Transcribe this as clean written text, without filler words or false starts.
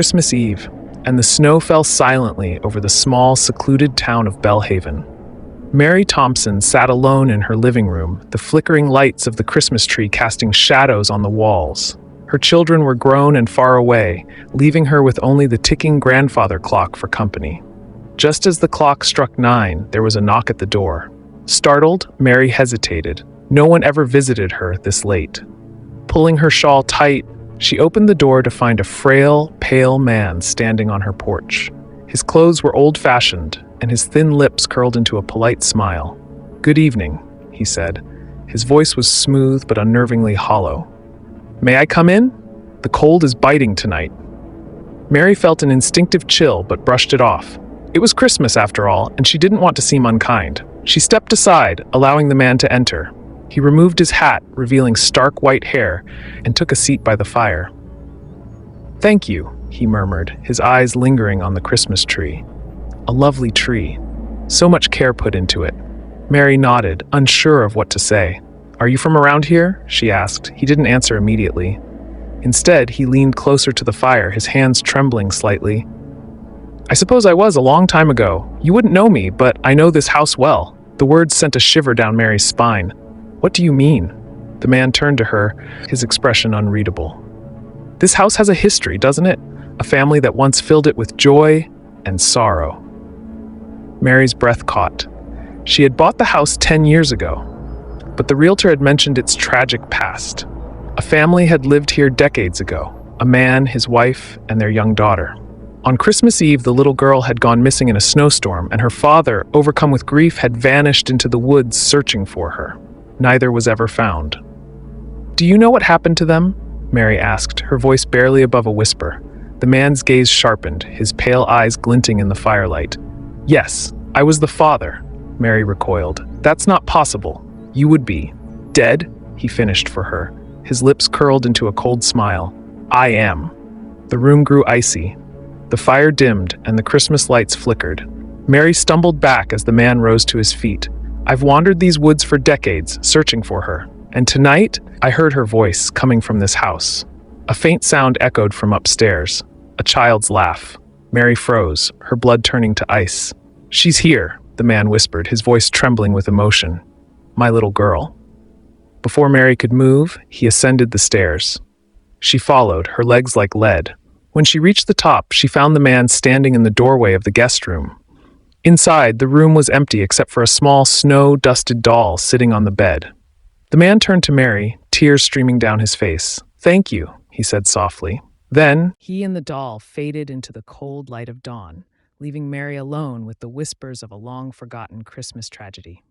Christmas Eve, and the snow fell silently over the small, secluded town of Belhaven. Mary Thompson sat alone in her living room, the flickering lights of the Christmas tree casting shadows on the walls. Her children were grown and far away, leaving her with only the ticking grandfather clock for company. Just as the clock struck 9, there was a knock at the door. Startled, Mary hesitated. No one ever visited her this late. Pulling her shawl tight, she opened the door to find a frail, pale man standing on her porch. His clothes were old-fashioned, and his thin lips curled into a polite smile. "Good evening," he said. His voice was smooth but unnervingly hollow. "May I come in? The cold is biting tonight." Mary felt an instinctive chill but brushed it off. It was Christmas after all, and she didn't want to seem unkind. She stepped aside, allowing the man to enter. He removed his hat, revealing stark white hair, and took a seat by the fire. "Thank you," he murmured, his eyes lingering on the Christmas tree. A lovely tree. So much care put into it. Mary nodded, unsure of what to say. "Are you from around here?" she asked. He didn't answer immediately. Instead, he leaned closer to the fire, his hands trembling slightly. "I suppose I was a long time ago. You wouldn't know me, but I know this house well." The words sent a shiver down Mary's spine. "What do you mean?" The man turned to her, his expression unreadable. "This house has a history, doesn't it? A family that once filled it with joy and sorrow." Mary's breath caught. She had bought the house 10 years ago, but the realtor had mentioned its tragic past. A family had lived here decades ago, a man, his wife, and their young daughter. On Christmas Eve, the little girl had gone missing in a snowstorm, and her father, overcome with grief, had vanished into the woods searching for her. Neither was ever found. "Do you know what happened to them?" Mary asked, her voice barely above a whisper. The man's gaze sharpened, his pale eyes glinting in the firelight. "Yes, I was the father," Mary recoiled. "That's not possible. You would be dead," he finished for her, his lips curled into a cold smile. "I am." The room grew icy. The fire dimmed, and the Christmas lights flickered. Mary stumbled back as the man rose to his feet. "I've wandered these woods for decades, searching for her. And tonight, I heard her voice coming from this house." A faint sound echoed from upstairs. A child's laugh. Mary froze, her blood turning to ice. "She's here," the man whispered, his voice trembling with emotion. "My little girl." Before Mary could move, he ascended the stairs. She followed, her legs like lead. When she reached the top, she found the man standing in the doorway of the guest room. Inside, the room was empty except for a small, snow-dusted doll sitting on the bed. The man turned to Mary, tears streaming down his face. "Thank you," he said softly. Then, he and the doll faded into the cold light of dawn, leaving Mary alone with the whispers of a long-forgotten Christmas tragedy.